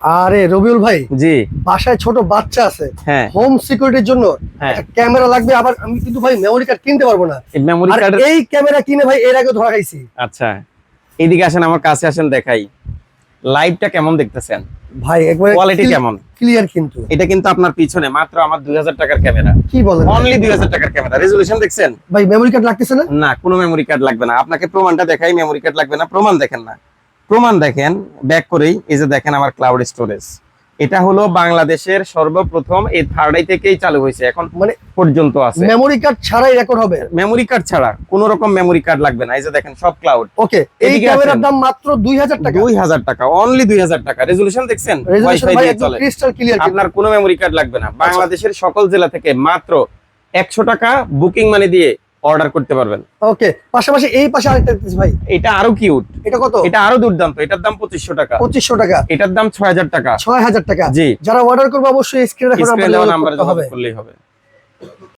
আরে রবিউল ভাই, জি বাসায় ছোট বাচ্চা আছে, হ্যাঁ হোম সিকিউরিটির জন্য হ্যাঁ ক্যামেরা লাগবে। আবার আমি কিন্তু ভাই মেমোরি কার্ড কিনতে পারবো না। এই মেমোরি আর কার্ড। এই ক্যামেরা কিনে ভাই এর আগে ধরা খাইছি। আচ্ছা, এইদিকে আসেন, আমার কাছে আসেন, দেখাই লাইভটা কেমন দেখতেছেন, ভাই একবারে কোয়ালিটি কেমন। ক্লিয়ার কিন্তু। এটা কিন্তু আপনার পিছনে মাত্র আমার 2000 টাকার ক্যামেরা। কি বলেন? অনলি 2000 টাকার ক্যামেরা। রেজোলিউশন দেখছেন? ভাই মেমোরি কার্ড লাগতেছে না? না, কোনো মেমোরি কার্ড লাগবে না। আপনাকে প্রমাণটা দেখাই, মেমোরি কার্ড লাগবে না। প্রমাণ দেখেন না, প্রমাণ দেখেন ব্যাক করেই। এই যে দেখেন আমার ক্লাউড স্টোরেজ, এটা হলো বাংলাদেশের সর্বপ্রথম, এই থার্ড আই থেকেই চালু হয়েছে, এখন মানে পর্যন্ত আছে। মেমোরি কার্ড ছাড়াই রেকর্ড হবে? মেমোরি কার্ড ছাড়া কোনো রকম মেমোরি কার্ড লাগবে না। এই যে দেখেন সব ক্লাউড। ওকে, এই এদিকে ক্যামেরার আসেন। দাম মাত্র 2000 টাকা। 2000 টাকা, অনলি 2000 টাকা। রেজোলিউশন দেখছেন? রেজোলিউশন ওয়াইফাই ভাই দিয়ে একদম চলে। Crystal clear. আপনার কোনো মেমোরি কার্ড লাগবে না। বাংলাদেশের সকল জেলা থেকে মাত্র 100 টাকা বুকিং মানি দিয়ে অর্ডার করতে পারবেন। ওকে, পাশাপাশি এই পাশে আরেকটা দেখতেছি ভাই। এটা আরো কিউট। এটা কত? এটা আরো দুর্দান্ত। এটার দাম 2500 টাকা। 2500 টাকা। এটার দাম 6000 টাকা। 6000 টাকা। জি। যারা অর্ডার করবে অবশ্যই স্ক্রিনে স্ক্রিনে দেওয়া নাম্বারে যোগাযোগ করতে যোগাযোগ হবে। করলেই হবে।